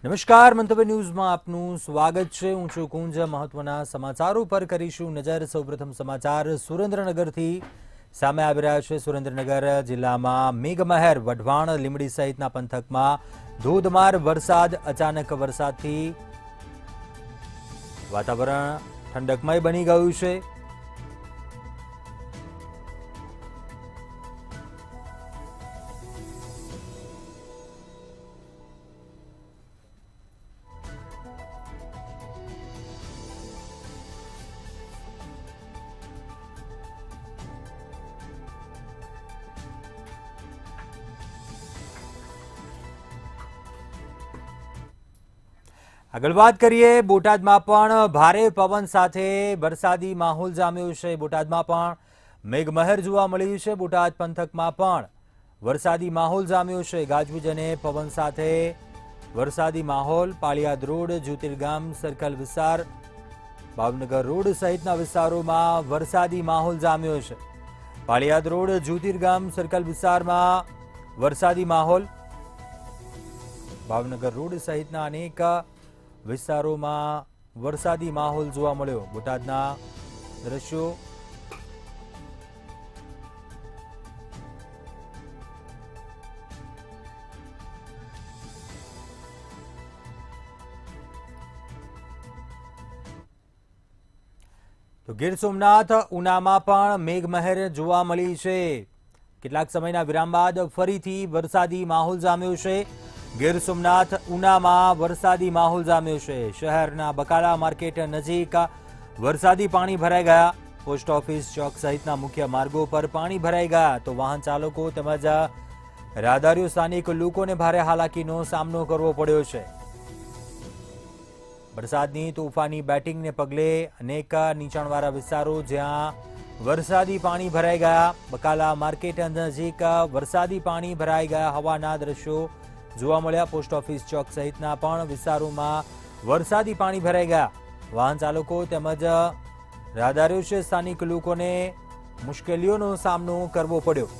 નમસ્કાર, મંતવ્ય ન્યૂઝમાં આપનું સ્વાગત છે। હું છું કુંજ। મહત્વના સમાચારો પર કરીશું નજર। સૌપ્રથમ સમાચાર સુરેન્દ્રનગરથી સામે આવી રહ્યા છે। સુરેન્દ્રનગર જિલ્લામાં મેઘમહેર, વઢવાણ, લીંબડી સહિતના પંથકમાં ધોધમાર વરસાદ। અચાનક વરસાદથી વાતાવરણ ઠંડકમય બની ગયું છે। આગળ વાત કરીએ, બોટાદમાં પણ ભારે પવન સાથે વરસાદી માહોલ જામ્યો છે। બોટાદમાં પણ મેઘમહેર જોવા મળી છે। બોટાદ પંથકમાં પણ વરસાદી માહોલ જામ્યો છે। ગાજવીજ અને પવન સાથે વરસાદી માહોલ। પાળિયાદ રોડ, જ્યોતિર્ગામ સર્કલ વિસ્તાર, ભાવનગર રોડ સહિતના વિસ્તારોમાં વરસાદી માહોલ જામ્યો છે। પાળિયાદ રોડ, જ્યોતિર્ગામ સર્કલ વિસ્તારમાં વરસાદી માહોલ। ભાવનગર રોડ સહિતના અનેક વિસ્તારોમાં વરસાદી માહોલ જોવા મળ્યો। બોટાદના દ્રશ્યો। તો ગીર સોમનાથ, ઉનામાં પણ મેઘમહેર જોવા મળી છે। કેટલાક સમયના વિરામ બાદ ફરીથી વરસાદી માહોલ જામ્યો છે। ગીર સોમનાથ, ઉનામાં વરસાદી માહોલ જામ્યો છે। શહેરના બકાલા માર્કેટ નજીક વરસાદી પાણી ભરાઈ ગયા। પોસ્ટ ઓફિસ ચોક સહિતના મુખ્ય માર્ગો પર પાણી ભરાઈ ગયા તો વાહન ચાલકો તેમજ રાહદારીઓ સ્થાનિક લોકોને ભારે હાલાકીનો સામનો કરવો પડ્યો છે। વરસાદની તોફાની બેટિંગને પગલે અનેક નીચાણવાળા વિસ્તારો જ્યાં વરસાદી પાણી ભરાઈ ગયા। બકાલા માર્કેટ નજીક વરસાદી પાણી ભરાઈ ગયા હોવાના દ્રશ્યો જોવા મળ્યા। પોસ્ટ ઓફિસ ચોક સહિતના પણ વિસ્તારોમાં વરસાદી પાણી ભરાઈ ગયા। વાહન ચાલકો તેમજ રાહદારીઓ છે સ્થાનિક લોકોને મુશ્કેલીઓનો સામનો કરવો પડ્યો।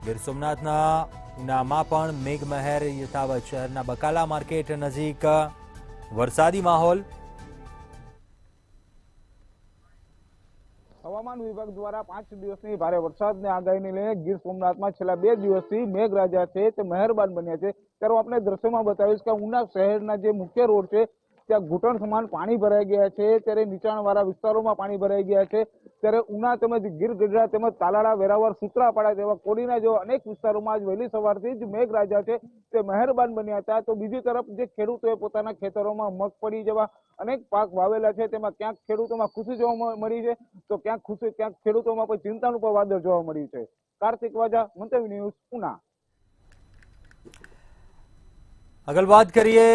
ગીર સોમનાથના ઉનામાં પણ મેઘમહેર યથાવત। શહેરના બકાલા માર્કેટ નજીક વરસાદી માહોલ। હવામાન વિભાગ દ્વારા 5 દિવસની ભારે વરસાદની આગાહીને લઈને ગીર સોમનાથમાં છેલ્લા 2 દિવસથી મેઘરાજા છે તે મહેરબાન બન્યા છે। ત્યારે હું આપણે દ્રશ્યમાં બતાવીશ કે ઉના શહેરના જે મુખ્ય રોડ છે ત્યાં ઘૂંટણ સમાન પાણી ભરાઈ ગયા છે। ત્યારે નીચાણવાળા વિસ્તારોમાં પાણી ભરાઈ ગયા છે। ત્યારે ઉના તેમજ ગીર ગઢડા તેમજ તાલાળા, વેરાવળ, સૂત્રાપાડા જેવા કોડીના જેવા અનેક વિસ્તારોમાં આજ વહેલી સવારથી જ મેઘરાજા છે તે મહેરબાન બન્યા હતા। તો બીજી તરફ જે ખેડૂતોએ પોતાના ખેતરોમાં મગફળી જેવા અનેક પાક વાવેલા છે તેમાં ક્યાંક ખેડૂતોમાં ખુશી જોવા મળી છે તો ક્યાંક ખુશી, ક્યાંક ખેડૂતોમાં પણ ચિંતાનું પણ વાદળ જોવા મળ્યું છે। કાર્તિક વાજા, મંતવ્ય ન્યૂઝ, ઉના। આગળ વાત કરીએ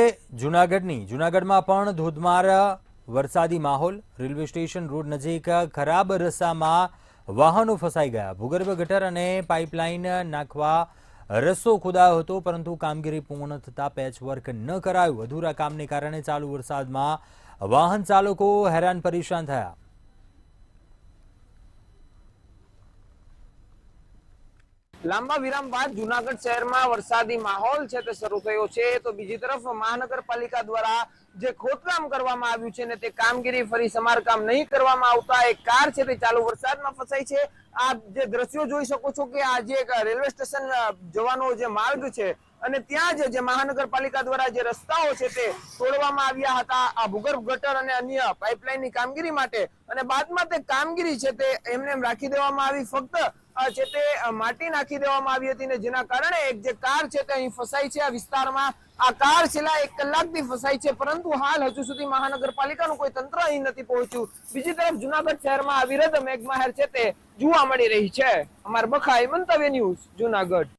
જૂનાગઢની। જૂનાગઢમાં પણ ધોધમાર વરસાદી માહોલ। રેલવે સ્ટેશન રોડ નજીક ખરાબ રસ્તામાં વાહનો ફસાઈ ગયા। ભૂગર્ભ ગટર અને પાઇપલાઇન નાખવા રસ્તો ખોદાયો હતો પરંતુ કામગીરી પૂર્ણ થતાં પેચવર્ક ન કરાયું। અધૂરા કામને કારણે ચાલુ વરસાદમાં વાહન ચાલકો હેરાન પરેશાન થયા। લાંબા વિરામ બાદ જૂનાગઢ શહેરમાં વરસાદી માહોલ છે તે શરૂ થયો છે। તો બીજી તરફ મહાનગરપાલિકા દ્વારા જે ખોદકામ કરવામાં આવ્યું છે ને તે કામગીરી ફરી સમારકામ નહીં કરવામાં આવતા એક કાર છે તે ચાલુ વરસાદમાં ફસાઈ છે। આ જે દ્રશ્યો જોઈ શકો છો કે આ જે રેલવે સ્ટેશન જવાનો જે માર્ગ છે અને ત્યાં જે મહાનગરપાલિકા દ્વારા જે રસ્તાઓ છે તે તોડવામાં આવ્યા હતા આ ભૂગર્ભ ગટર અને અન્ય પાઇપલાઇનની કામગીરી માટે, અને બાદમાં તે કામગીરી છે તે એમને એમ રાખી દેવામાં આવી। ફક્ત છે તે માટી નાખી દેવામાં આવી હતી ને જેના કારણે એક જે કાર છે તે અહીં ફસાઈ છે। આ વિસ્તારમાં આ કાર છેલ્લા 1 કલાકથી ફસાઈ છે પરંતુ હાલ હજુ સુધી મહાનગરપાલિકાનું કોઈ તંત્ર અહીં નથી પહોંચ્યું। બીજી તરફ જૂનાગઢ શહેરમાં અવિરત મેઘમહેર છે તે જોવા મળી રહી છે। અમાર બખાઈ, મંતવ્ય ન્યૂઝ, જૂનાગઢ।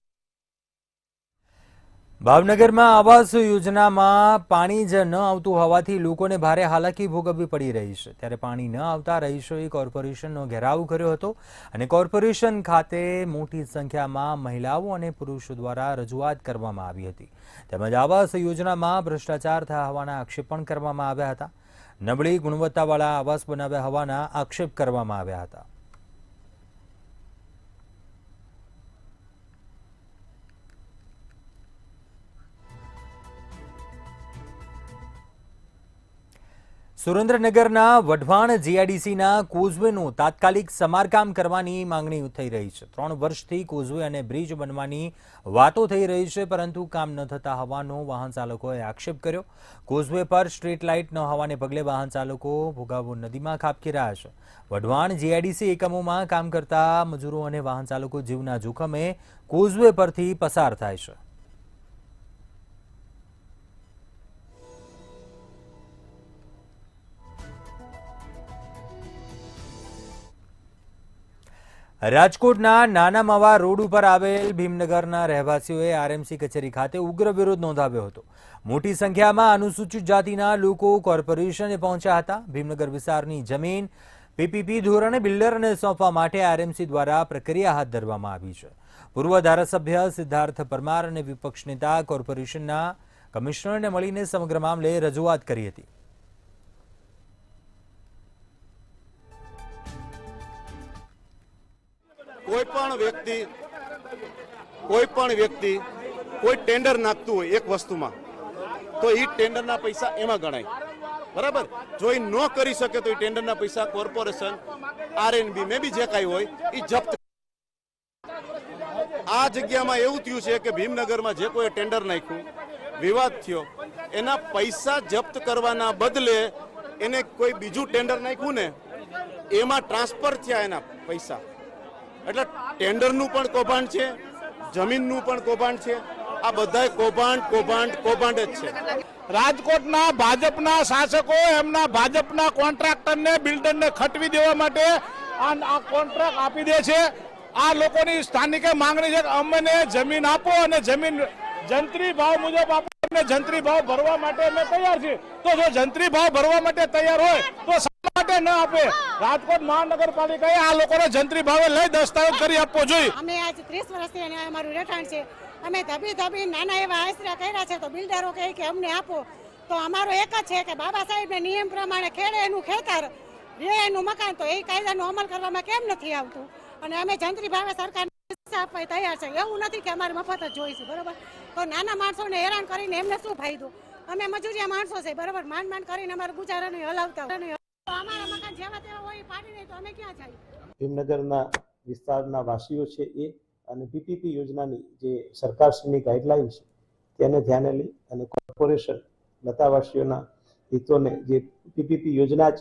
ભાવનગરમાં આવાસ યોજનામાં પાણી જ ન આવતું હોવાથી લોકોને ભારે હાલાકી ભોગવવી પડી રહી છે। ત્યારે પાણી ન આવતા રહીશોએ કોર્પોરેશનનો ઘેરાવ કર્યો હતો અને કોર્પોરેશન ખાતે મોટી સંખ્યામાં મહિલાઓ અને પુરુષો દ્વારા રજૂઆત કરવામાં આવી હતી। તેમજ આવાસ યોજનામાં ભ્રષ્ટાચાર થયા હોવાના આક્ષેપ પણ કરવામાં આવ્યા હતા। નબળી ગુણવત્તાવાળા આવાસ બનાવ્યા હોવાના આક્ષેપ કરવામાં આવ્યા હતા। સુરેન્દ્રનગરના વઢવાણ જીઆઈડીસીના કોઝવેનું તાત્કાલિક સમારકામ કરવાની માંગણી થઈ રહી છે। 3 વર્ષથી કોઝવે અને બ્રિજ બનવાની વાતો થઈ રહી છે, પરંતુ કામ ન થતા હોવાનો વાહન ચાલકોએ આક્ષેપ કર્યો। કોઝવે પર સ્ટ્રીટ લાઇટ ન હોવાને પગલે વાહન ચાલકો ભોગાવો નદીમાં ખાબકી રહ્યા છે। વઢવાણ જીઆઈડીસી એકમોમાં કામ કરતા મજૂરો અને વાહન ચાલકો જીવના જોખમે કોઝવે પરથી પસાર થાય છે। રાજકોટના નાના મવા રોડ ઉપર આવેલ ભીમનગરના રહેવાસીઓએ આરએમસી કચેરી ખાતે ઉગ્ર વિરોધ નોંધાવ્યો હતો। મોટી સંખ્યામાં અનુસૂચિત જાતિના લોકો કોર્પોરેશને પહોંચ્યા હતા। ભીમનગર વિસ્તારની જમીન પીપીપી ધોરણે બિલ્ડરને સોંપવા માટે આરએમસી દ્વારા પ્રક્રિયા હાથ ધરવામાં આવી છે। પૂર્વ ધારાસભ્ય સિદ્ધાર્થ પરમાર અને વિપક્ષ નેતા કોર્પોરેશનના કમિશનરને મળીને સમગ્ર મામલે રજૂઆત કરી હતી। કોઈ પણ વ્યક્તિ કોઈ ટેન્ડર નાખતું હોય એક વસ્તુમાં તો એ ટેન્ડરના પૈસા એમાં ગણાય, બરાબર। જો એ ન કરી શકે તો એ ટેન્ડરના પૈસા કોર્પોરેશન આરએનબી મે બી જે કાંઈ હોય એ જપ્ત। આ જગ્યામાં એવું થયું છે કે ભીમનગરમાં જે કોઈ ટેન્ડર નાખ્યું, વિવાદ થયો, એના પૈસા જપ્ત કરવાના બદલે એને કોઈ બીજું ટેન્ડર નાખ્યું ને એમાં ટ્રાન્સફર થયા એના પૈસા। એટલે ટેન્ડરનું પણ કૌભાંડ છે, જમીનનું પણ કૌભાંડ છે। આ બધા કૌભાંડ જ છે। રાજકોટના ભાજપના શાસકો એમના ભાજપના કોન્ટ્રાક્ટરને બિલ્ડરને ખટવી દેવા માટે આ કોન્ટ્રાક્ટ આપી દે છે। આ લોકોની સ્થાનિકે માંગણી છે કે અમને જમીન આપો અને જમીન જંત્રી ભાવ મુજબ આપો અને જંત્રી ભાવ ભરવા માટે અમે તૈયાર છીએ। તો જો જંત્રી ભાવ ભરવા માટે તૈયાર હોય તો શા માટે ન આપે? રાજકોટ મહાનગરપાલિકાએ આ લોકોને જંત્રી ભાવે લઈ દસ્તાવેજ કરી આપવો જોઈએ। અમે આજ 30 વર્ષથી અમારું રહેઠાણ છે। અમે ધબી નાના એવા આશરા કર્યા છે, તો બિલ્ડરો કહે કે અમને આપો। તો અમારો એક જ છે કે બાબા સાહેબના નિયમ પ્રમાણે ખેડે એનું ખેતર, રે એનું મકાન, તો એ કાયદાનો અમલ કરવામાં કેમ નથી આવતું? અને અમે જંત્રી ભાવે સરકારને પૈસા આપવા તૈયાર છે। એવું નથી કે અમારે મફત જ જોઈશું, બરોબર? તો નાના માણસોને હેરાન કરીને એમને શું ફાયદો? અમે મજૂરિયા માણસો છે, બરોબર? માંડ કરીને અમારું ગુજારાને હલાવતા હોય, તો અમારા મકાન જેવા તેવા હોય પાડી નહીં તો અમે ક્યાં જઈએ? ભીમનગરના વિસ્તારના વાસીઓ છે એ અને પીપીપી યોજનાની જે સરકારશ્રીની ગાઈડલાઈન છે તેને ધ્યાને લઈ અને કોર્પોરેશન લતાવાસીઓના હિતોને જે પીપીપી યોજના જ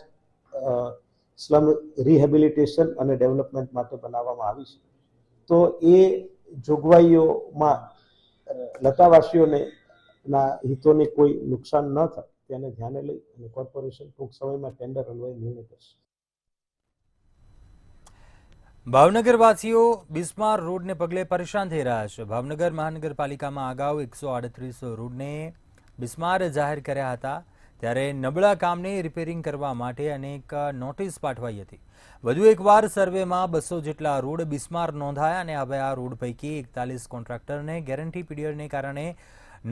સ્લમ રિહેબિલિટેશન અને ડેવલપમેન્ટ માટે બનાવવામાં આવી છે, તો એ જોગવાઈઓમાં લતાવાસીઓને ના હિતોને કોઈ નુકસાન ન થાય તેને ધ્યાને લઈ અને કોર્પોરેશન ટૂંક સમયમાં ટેન્ડર અન્વયે નિર્ણય કરશે। ભાવનગરવાસીઓ બિસ્માર રોડને પગલે પરેશાન થઈ રહ્યા છે। ભાવનગર મહાનગરપાલિકામાં અગાઉ 138 રોડને બિસ્માર જાહેર કર્યા હતા, ત્યારે નબળા કામને રિપેરિંગ કરવા માટે અનેક નોટિસ પાઠવાઈ હતી। વધુ એકવાર સર્વેમાં 200 જેટલા રોડ બિસ્માર નોંધાયા અને હવે આ રોડ પૈકી 41 કોન્ટ્રાક્ટરને ગેરંટી પીરિયડને કારણે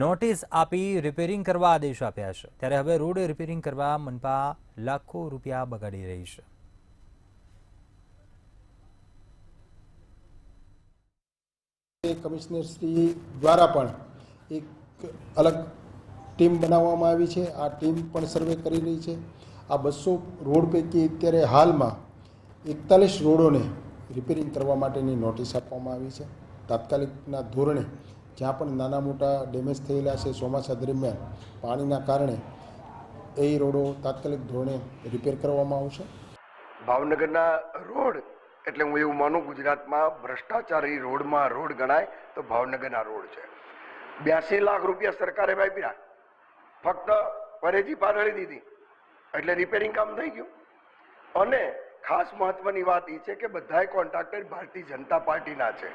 નોટિસ આપી રિપેરિંગ કરવા આદેશ આપ્યા છે। ત્યારે હવે રોડ રિપેરિંગ કરવા મનપા લાખો રૂપિયા બગાડી રહી છે। કમિશનર શ્રી દ્વારા પણ એક અલગ ટીમ બનાવવામાં આવી છે। આ ટીમ પણ સર્વે કરી રહી છે। આ 200 રોડ પૈકી અત્યારે હાલમાં 41 રોડોને રિપેરિંગ કરવા માટેની નોટિસ આપવામાં આવી છે। તાત્કાલિકના ધોરણે જ્યાં પણ નાના મોટા ડેમેજ થયેલા છે ચોમાસા દરમિયાન પાણીના કારણે એ રોડો તાત્કાલિક ધોરણે રિપેર કરવામાં આવશે। ભાવનગરના રોડ એટલે હું એવું માનું ગુજરાતમાં ભ્રષ્ટાચારી રોડમાં રોડ ગણાય તો ભાવનગરના રોડ છે। 82 લાખ રૂપિયા સરકારે વાપર્યા, ફક્ત પરેજી પાડળી દીધી એટલે રિપેરિંગ કામ થઈ ગયું। અને ખાસ મહત્વની વાત એ છે કે બધાય કોન્ટ્રાક્ટર ભારતીય જનતા પાર્ટીના છે।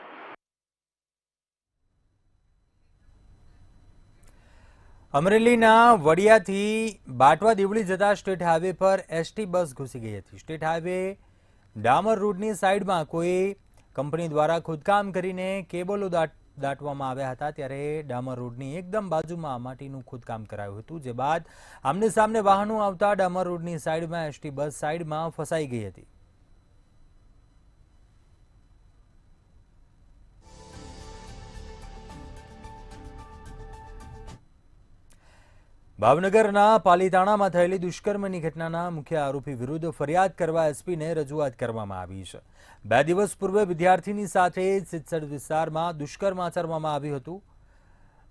અમરેલીના વડિયાથી બાટવા દેવળી જતા સ્ટેટ હાઈવે પર એસટી બસ ઘૂસી ગઈ હતી। સ્ટેટ હાઈવે ડામર રોડની સાઈડમાં કોઈ કંપની દ્વારા ખોદકામ કરીને કેબલો દાટવામાં આવ્યા હતા, ત્યારે ડામર રોડની એકદમ બાજુમાં માટીનું ખોદકામ કરાયું હતું, જે બાદ આમને સામને વાહનો આવતા ડામર રોડની સાઈડમાં એસટી બસ સાઈડમાં ફસાઈ ગઈ હતી। ભાવનગરના પાલીતાણામાં થયેલી દુષ્કર્મની ઘટનાના મુખ્ય આરોપી વિરુદ્ધ ફરિયાદ કરવા એસપીને રજૂઆત કરવામાં આવી છે. 2 દિવસ પૂર્વે વિદ્યાર્થીની સાથે સિત્સડ વિસ્તારમાં દુષ્કર્મ આચરવામાં આવ્યું હતું.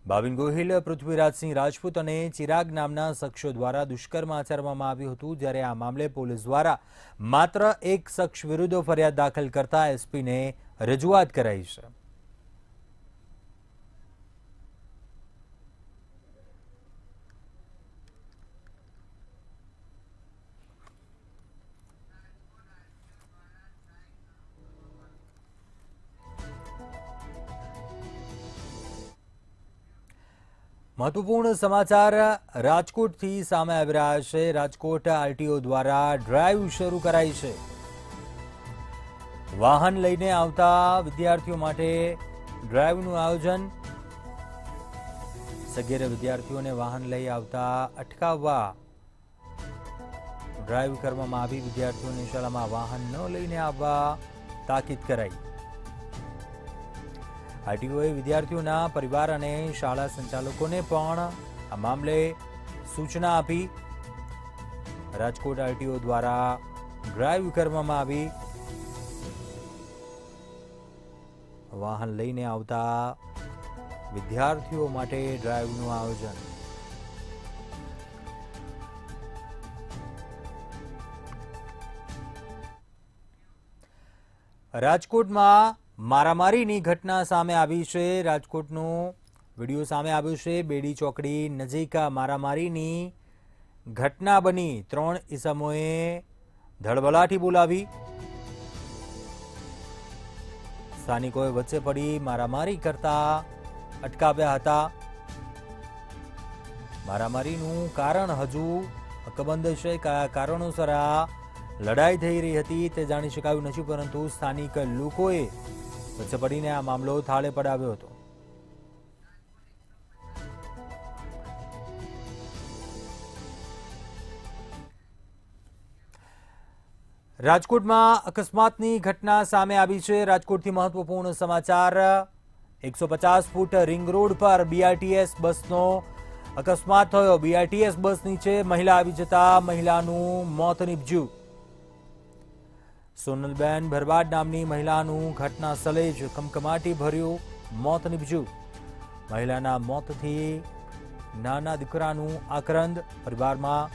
ભાવિન ગોહિલ, પૃથ્વીરાજસિંહ રાજપૂત અને ચિરાગ નામના શખ્સો દ્વારા દુષ્કર્મ આચરવામાં આવ્યું હતું. જ્યારે આ મામલે પોલીસ દ્વારા માત્ર એક શખ્સ વિરુદ્ધ ફરિયાદ દાખલ કરતા એસપીને રજૂઆત કરાઈ છે. મહત્વપૂર્ણ સમાચાર રાજકોટથી સામે આવી રહ્યા છે. રાજકોટ આરટીઓ દ્વારા ડ્રાઈવ શરૂ કરાઈ છે. વાહન લઈને આવતા વિદ્યાર્થીઓ માટે ડ્રાઈવનું આયોજન. સગીર વિદ્યાર્થીઓને વાહન લઈ આવતા અટકાવવા ડ્રાઈવ કરવામાં આવી. વિદ્યાર્થીઓને શાળામાં વાહન ન લઈને આવવા તાકીદ કરાઈ. આરટીઓએ વિદ્યાર્થીઓના પરિવાર અને શાળા સંચાલકોને પણ આ મામલે સૂચના આપી. રાજકોટ આરટીઓ દ્વારા ડ્રાઈવ કરવામાં આવી. વાહન લઈને આવતા વિદ્યાર્થીઓ માટે ડ્રાઈવનું આયોજન. રાજકોટમાં મારામારીની ઘટના સામે આવી છે. રાજકોટનો વિડીયો સામે આવ્યો છે. બેડી ચોકડી નજીક મારામારીની ઘટના બની. 3 ઈસમોએ ધડબલાટી બોલાવી. સ્થાનિકોએ વચ્ચે પડી મારામારી કરતા અટકાવ્યા હતા. મારામારીનું કારણ હજુ અકબંધ છે. કયા કારણોસર આ લડાઈ થઈ રહી હતી તે જાણી શકાયું નથી, પરંતુ સ્થાનિક લોકોએ વચ્ચે પડીને આ મામલો થાળે પડાવ્યો હતો. રાજકોટમાં અકસ્માતની ઘટના સામે આવી છે. રાજકોટથી મહત્વપૂર્ણ સમાચાર. 150 ફૂટ રિંગ રોડ પર બીઆરટીએસ બસનો અકસ્માત થયો. બીઆરટીએસ બસ નીચે મહિલા આવી જતા મહિલાનું મોત નીપજ્યું. સોનલબેન ભરવાડ નામની મહિલાનું ઘટના સ્થળે જ કમકમાટી ભર્યું મોત નીપજ્યું. મહિલાના મોતથી નાના દીકરાનું આક્રંદ. પરિવારમાં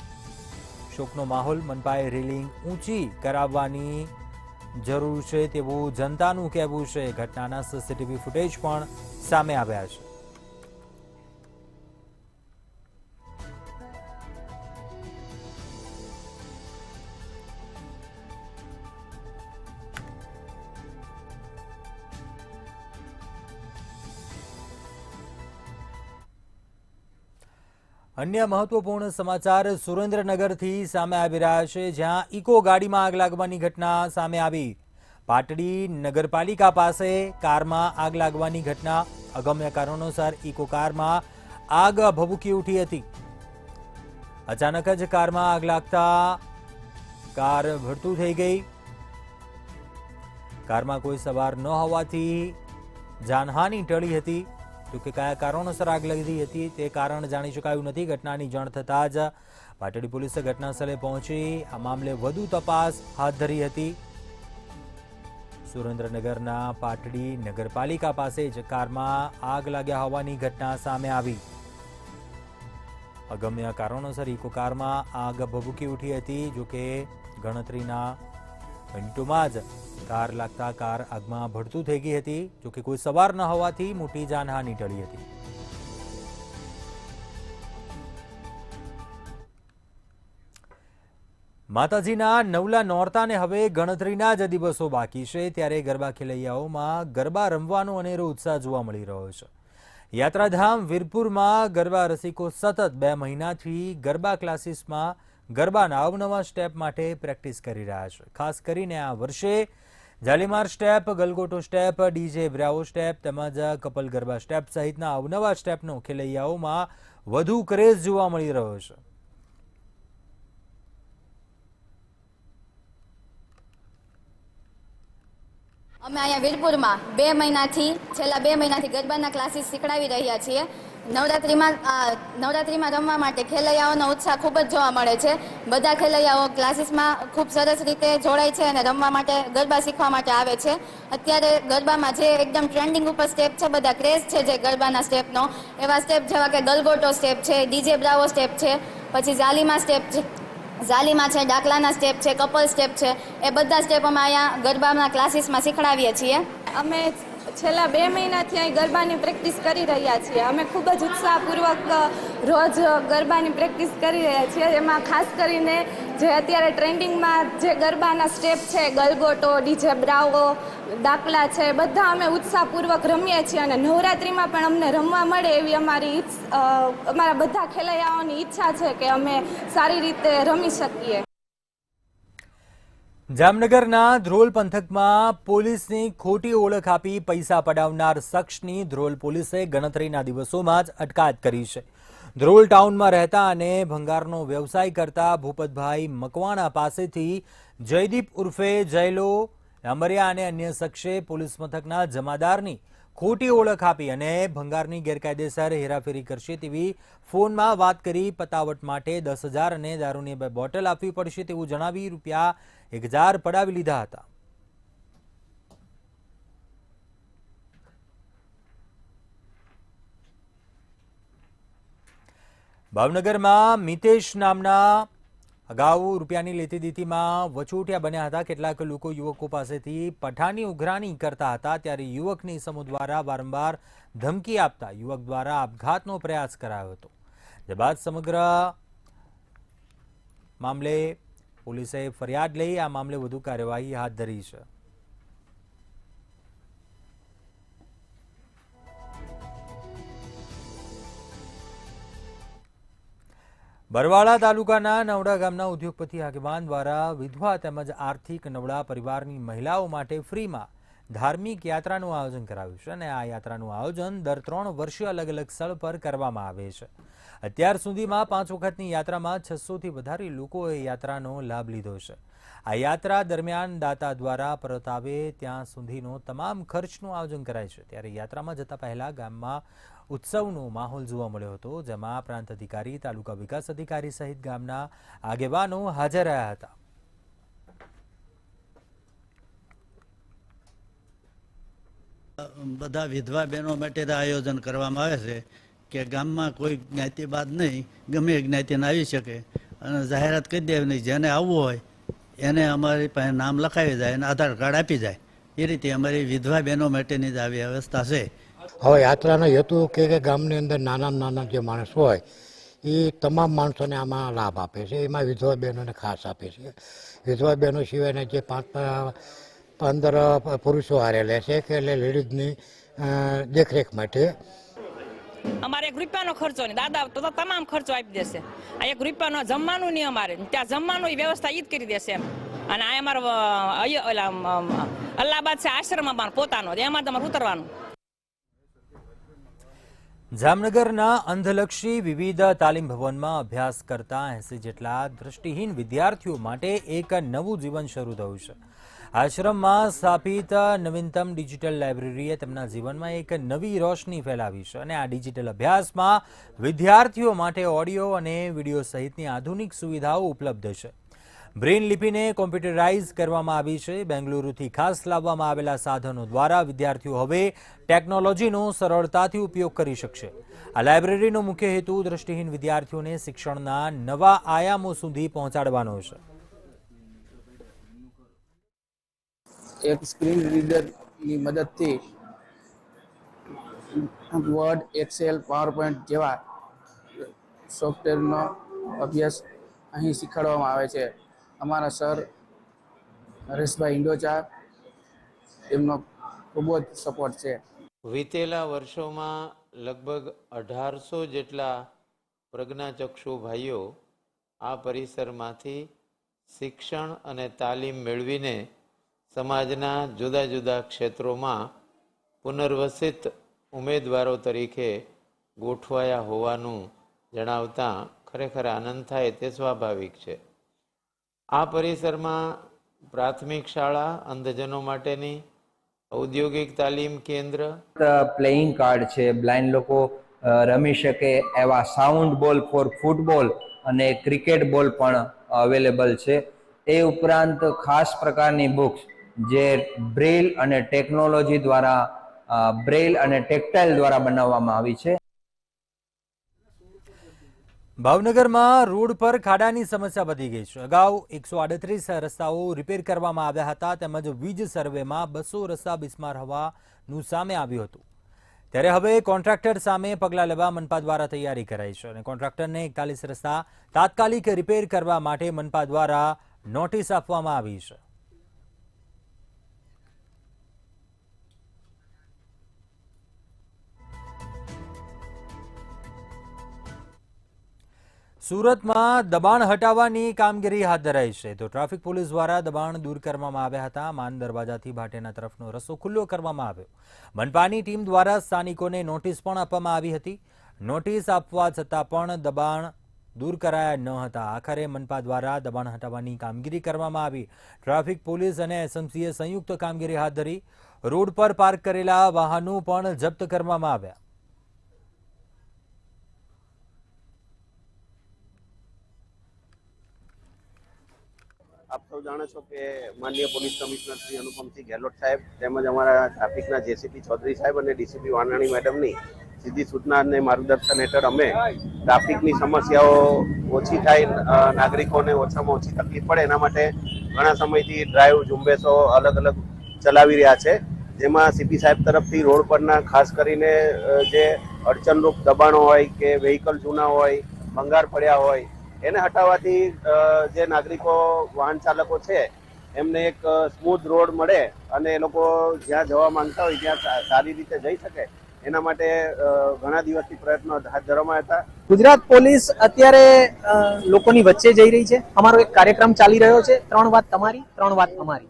શોકનો માહોલ. મનપાએ રેલિંગ ઊંચી કરાવવાની જરૂર છે તેવું જનતાનું કહેવું છે. ઘટનાના સીસીટીવી ફૂટેજ પણ સામે આવ્યા છે. અન્ય મહત્વપૂર્ણ સમાચાર સુરેન્દ્રનગરથી સામે આવી રહ્યા છે, જ્યાં ઇકો ગાડીમાં આગ લાગવાની ઘટના સામે આવી. પાટડી નગરપાલિકા પાસે કારમાં આગ લાગવાની ઘટના. અગમ્ય કારણોસર ઇકો કારમાં આગ ભભૂકી ઉઠી હતી. અચાનક જ કારમાં આગ લાગતા કાર ભડતું થઈ ગઈ. કારમાં કોઈ સવાર ન હોવાથી જાનહાનિ ટળી હતી. તો કે કયા કારણોસર આગ લાગી હતી તે કારણ જાણી શકાયું નથી. ઘટનાની જાણ થતાં જ પાટડી પોલીસે ઘટના સ્થળે પહોંચી આ મામલે વધુ તપાસ હાથ ધરી હતી. સુરેન્દ્રનગરના પાટડી નગરપાલિકા પાસે જ કારમાં આગ લાગ્યા હોવાની ઘટના સામે આવી. અગમ્ય કારણોસર ઇકો કારમાં આગ ભભૂકી ઉઠી હતી. જોકે ગણતરીના મિનિટોમાં જ કાર લાગતા કાર આગમાં ભડતું થઈ ગઈ હતી. જોકે કોઈ સવાર ન હોવાથી મોટી જાનહાનિ ટળી હતી. માતાજીના નવલા નોરતાને હવે ગણતરીના જ દિવસો બાકી છે, ત્યારે ગરબા ખેલૈયાઓમાં ગરબા રમવાનો અનેરો ઉત્સાહ જોવા મળી રહ્યો છે. યાત્રાધામ વીરપુરમાં ગરબા રસિકો સતત 2 મહિનાથી ગરબા ક્લાસીસમાં ગરબાના અવનવા સ્ટેપ માટે પ્રેક્ટિસ કરી રહ્યા છે. ખાસ કરીને આ વર્ષે જાલીમાર સ્ટેપ, ગલગોટો સ્ટેપ, ડીજે બ્રાવો સ્ટેપ તેમજ કપલ ગરબા સ્ટેપ સહિતના અવનવા સ્ટેપનો ખેલૈયાઓમાં વધુ ક્રેઝ જોવા મળી રહ્યો છે. અમે અહીંયા વીરપુરમાં 2 મહિનાથી છેલ્લા 2 મહિનાથી ગરબાના ક્લાસીસ શીખડાવી રહ્યા છીએ. નવરાત્રિમાં રમવા માટે ખેલૈયાઓનો ઉત્સાહ ખૂબ જ જોવા મળે છે. બધા ખેલૈયાઓ ક્લાસીસમાં ખૂબ સરસ રીતે જોડાય છે અને રમવા માટે ગરબા શીખવા માટે આવે છે. અત્યારે ગરબામાં જે એકદમ ટ્રેન્ડિંગ ઉપર સ્ટેપ છે, બધા ક્રેઝ છે જે ગરબાના સ્ટેપનો, એવા સ્ટેપ જેવા કે ગલગોટો સ્ટેપ છે, ડીજે બ્રાવો સ્ટેપ છે, પછી ઝાલીમા સ્ટેપ છે, ઝાલીમા છે, ડાકલાના સ્ટેપ છે, કપલ સ્ટેપ છે, એ બધા સ્ટેપ અમે અહીંયા ગરબાના ક્લાસીસમાં શીખડાવીએ છીએ. અમે છેલ્લા 2 મહિનાથી અહીં ગરબાની પ્રેક્ટિસ કરી રહ્યા છીએ. અમે ખૂબ જ ઉત્સાહપૂર્વક રોજ ગરબાની પ્રેક્ટિસ કરી રહ્યા છીએ. એમાં ખાસ કરીને જે અત્યારે ટ્રેન્ડિંગમાં જે ગરબાના સ્ટેપ છે, ગલગોટો, ડીજે બ્રાવો, દાખલા છે, બધા અમે ઉત્સાહપૂર્વક રમીએ છીએ અને નવરાત્રિમાં પણ અમને રમવા મળે એવી અમારા બધા ખેલૈયાઓની ઈચ્છા છે કે અમે સારી રીતે રમી શકીએ. જામનગરના ધ્રોલ પંથકમાં પોલીસની ખોટી ઓળખ આપી પૈસા પડાવનાર શખ્સની ધ્રોલ પોલીસે ગણતરીના દિવસોમાં જ અટકાયત કરી છે. ધ્રોલ ટાઉનમાં રહેતા અને ભંગારનો વ્યવસાય કરતા ભૂપતભાઈ મકવાણા પાસેથી જયદીપ ઉર્ફે જયલો લાંબરિયા અને અન્ય શખ્સે પોલીસ મથકના જમાદારની ખોટી ઓળખ આપી અને ભંગારની ગેરકાયદેસર હેરાફેરી કરશે તેવી ફોનમાં વાત કરી પતાવટ માટે 10,000 અને દારૂની 2 બોટલ આપવી પડશે તેવું જણાવી રૂપિયા 1,000 પડાવી લીધા હતા. ભાવનગરમાં મિતેશ નામના અગાઉ રૂપિયાની લેતી દીતીમાં વચોટિયા બન્યા હતા. કેટલાક લોકો યુવકો પાસેથી પઠાની ઉઘરાણી કરતા હતા ત્યારે યુવકની સમૂહ દ્વારા વારંવાર ધમકી આપતા યુવક દ્વારા આપઘાતનો પ્રયાસ કરાયો હતો. જે બાદ સમગ્ર મામલે પોલીસે ફરિયાદ લઈ આ મામલે વધુ કાર્યવાહી હાથ ધરી છે. બરવાળા તાલુકાના નવડા ગામના ઉદ્યોગપતિ આગેવાન દ્વારા વિધવા તેમજ આર્થિક નબળા પરિવારની મહિલાઓ માટે ફ્રીમાં ધાર્મિક યાત્રાનું આયોજન કરાયું છે અને આ યાત્રાનું આયોજન દર 3 વર્ષે અલગ અલગ સ્થળ પર કરવામાં આવે છે. અત્યાર સુધીમાં 5 વખતની યાત્રામાં 600થી વધારે લોકોએ યાત્રાનો લાભ લીધો છે. આ યાત્રા દરમિયાન દાતા દ્વારા પરત આવે ત્યાં સુધીનો તમામ ખર્ચનું આયોજન કરાય છે. ત્યારે યાત્રામાં જતા પહેલા ગામમાં ઉત્સવનો માહોલ જોવા મળ્યો હતો, જેમાં પ્રાંત અધિકારી, તાલુકા વિકાસ અધિકારી સહિત ગામના આગેવાનો હાજર રહ્યા હતા. બધા વિધવા બહેનો માટે આયોજન કરવામાં આવે છે કે ગામમાં કોઈ જ્ઞાતિવાદ નહીં, ગમે એ જ્ઞાતિને આવી શકે અને જાહેરાત કરી દેવાની, જેને આવવું હોય એને અમારી પાસે નામ લખાવી જાય અને આધાર કાર્ડ આપી જાય. એ રીતે અમારી વિધવા બહેનો માટેની જ આવી વ્યવસ્થા છે. હવે યાત્રાનો હેતુ કે ગામની અંદર નાના જે માણસ હોય એ તમામ માણસોને આમાં લાભ આપે છે. એમાં વિધવા બહેનોને ખાસ આપે છે. વિધવા બહેનો સિવાયના જે 5-15 પુરુષો હારેલા છે કે એટલે લેડીઝની દેખરેખ માટે. અમારે 1 રૂપિયાનો ખર્ચો નહીં, દાદા તો તમામ ખર્ચો આપી દેશે. આ 1 રૂપિયાનો જમવાનું નહીં, અમારે ત્યાં જમવાનું વ્યવસ્થા ઈ જ કરી દેશે એમ. અને આ અમારો અલ્હાબાદ છે આશ્રમ અમારો પોતાનો, એમાં તમારે ઉતરવાનું. જામનગરના અંધલક્ષી વિવિધ તાલીમ ભવનમાં અભ્યાસ કરતા 80 જેટલા દ્રષ્ટિહીન વિદ્યાર્થીઓ માટે એક નવું જીવન શરૂ થયું છે. આશ્રમમાં સ્થાપિત નવીનતમ ડિજિટલ લાઇબ્રેરીએ તેમના જીવનમાં એક નવી રોશની ફેલાવી છે અને આ ડિજિટલ અભ્યાસમાં વિદ્યાર્થીઓ માટે ઓડિયો અને વિડીયો સહિતની આધુનિક સુવિધાઓ ઉપલબ્ધ છે. બ્રેઇન લિપિને કોમ્પ્યુટરાઇઝ કરવામાં આવી છે. બેંગલુરુથી ખાસ લાવવામાં આવેલા સાધનો દ્વારા વિદ્યાર્થીઓ હવે ટેકનોલોજીનો સરળતાથી ઉપયોગ કરી શકશે. આ લાઇબ્રેરીનો મુખ્ય હેતુ દ્રષ્ટિહીન વિદ્યાર્થીઓને શિક્ષણના નવા આયામો સુધી પહોંચાડવાનો છે. એક સ્ક્રીન રીડરની મદદથી વર્ડ, એક્સેલ, પાવરપોઈન્ટ જેવા સોફ્ટવેરનો અભ્યાસ અહીં શીખવાડવામાં આવે છે. અમારા સર હરેશભાઈ ઇન્ડોચા, તેમનો ખૂબ જ સપોર્ટ છે. વીતેલા વર્ષોમાં લગભગ 1800 જેટલા પ્રજ્ઞાચક્ષુ ભાઈઓ આ પરિસરમાંથી શિક્ષણ અને તાલીમ મેળવીને સમાજના જુદા જુદા ક્ષેત્રોમાં પુનર્વસિત ઉમેદવારો તરીકે ગોઠવાયા હોવાનું જણાવતા ખરેખર આનંદ થાય તે સ્વાભાવિક છે. આ પરિસરમાં પ્રાથમિક શાળા, અંધજનો માટેની ઔદ્યોગિક તાલીમ કેન્દ્ર, પ્લેઇંગ કાર્ડ છે, બ્લાઇન્ડ લોકો રમી શકે એવા સાઉન્ડ બોલ ફોર ફૂટબોલ અને ક્રિકેટ બોલ પણ અવેલેબલ છે. એ ઉપરાંત ખાસ પ્રકારની બુક્સ જે બ્રેઇલ અને ટેકનોલોજી દ્વારા બ્રેઇલ અને ટેક્ટાઇલ દ્વારા બનાવવામાં આવી છે. ભાવનગરમાં રોડ પર ખાડાની સમસ્યા વધી ગઈ છે. અગાઉ 138 રસ્તાઓ રિપેર કરવામાં આવ્યા હતા, તેમજ વીજ સર્વેમાં 200 રસ્તા બિસ્માર હોવાનું સામે આવ્યું હતું. ત્યારે હવે કોન્ટ્રાક્ટર સામે પગલાં લેવા મનપા દ્વારા તૈયારી કરાઈ છે અને કોન્ટ્રાક્ટરને 41 રસ્તા તાત્કાલિક રિપેર કરવા માટે મનપા દ્વારા નોટિસ આપવામાં આવી છે. સુરતમાં દબાણ હટાવવાની કામગીરી હાથ ધરાઈ છે તો ટ્રાફિક પોલીસ દ્વારા દબાણ દૂર કરવામાં આવ્યા હતા. માન દરવાજાથી ભાટેના તરફનો રસ્તો ખુલ્લો કરવામાં આવ્યો. મનપાની ટીમ દ્વારા સ્થાનિકોને નોટિસ પણ આપવામાં આવી હતી. નોટિસ આપવા છતાં પણ દબાણ દૂર કરાયા ન હતા. આખરે મનપા દ્વારા દબાણ હટાવવાની કામગીરી કરવામાં આવી. ટ્રાફિક પોલીસ અને એસએમસીએ સંયુક્ત કામગીરી હાથ ધરી. રોડ પર પાર્ક કરેલા વાહનો પણ જપ્ત કરવામાં આવ્યા. આપ સૌ જાણો છો કે માનનીય પોલીસ કમિશનર શ્રી અનુપમસિંહ ગેહલોત સાહેબ તેમજ અમારા ટ્રાફિકના જેસીપી ચૌધરી સાહેબ અને ડીસીપી વાનાણી મેડમની સીધી સૂચના અને માર્ગદર્શન હેઠળ અમે ટ્રાફિકની સમસ્યાઓ ઓછી થાય, નાગરિકોને ઓછામાં ઓછી તકલીફ પડે એના માટે ઘણા સમયથી ડ્રાઈવ ઝુંબેશો અલગ અલગ ચલાવી રહ્યા છે. જેમાં સીપી સાહેબ તરફથી રોડ પરના ખાસ કરીને જે અડચણરૂપ દબાણો હોય કે વ્હીકલ જૂના હોય, ભંગાર પડ્યા હોય એને હટાવવાથી જે નાગરિકો વાહન ચાલકો છે એમને એક સ્મૂથ રોડ મળે અને એ લોકો જ્યાં જવા માંગતા હોય ત્યાં સારી રીતે જઈ શકે એના માટે ઘણા દિવસથી પ્રયત્નો હાથ ધરવામાં હતા. ગુજરાત પોલીસ અત્યારે લોકોની વચ્ચે જઈ રહી છે. અમારો એક કાર્યક્રમ ચાલી રહ્યો છે, 3 વાત તમારી 3 વાત અમારી.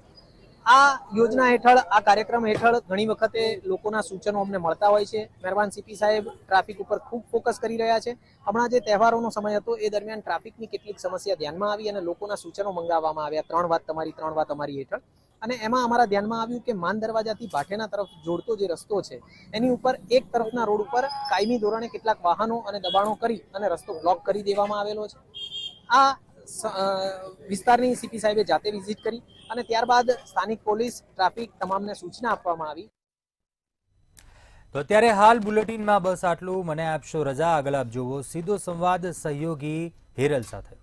આ યોજના હેઠળ, આ કાર્યક્રમ હેઠળ ઘણી વખતે લોકોના સૂચનો અમને મળતા હોય છે. મહેરબાન સીપી સાહેબ ટ્રાફિક ઉપર ખૂબ ફોકસ કરી રહ્યા છે. હમણાં જે તહેવારોનો સમય હતો એ દરમિયાન ટ્રાફિકની કેટલીક સમસ્યા ધ્યાનમાં આવી અને લોકોના સૂચનો મંગાવવામાં આવ્યા 3 વાત તમારી 3 વાત અમારી હેઠળ. અને એમાં અમારા ધ્યાનમાં આવ્યું કે માન દરવાજાથી ભાટેના તરફ જોડતો જે રસ્તો છે એની ઉપર એક તરફના રોડ ઉપર કાયમી ધોરણે કેટલાક વાહનો અને દબાણો કરી અને રસ્તો બ્લોક કરી દેવામાં આવેલો છે. આ વિસ્તારની સીપી સાહેબે જાતે વિઝિટ કરી અને ત્યારબાદ સ્થાનિક પોલીસ, ટ્રાફિક તમામને સૂચના આપવામાં આવી. તો અત્યારે હાલ બુલેટિનમાં બસ આટલું. મને આપશો રજા. આગળ આપ જોવો સીધો સંવાદ સહયોગી હિરલ સાથે.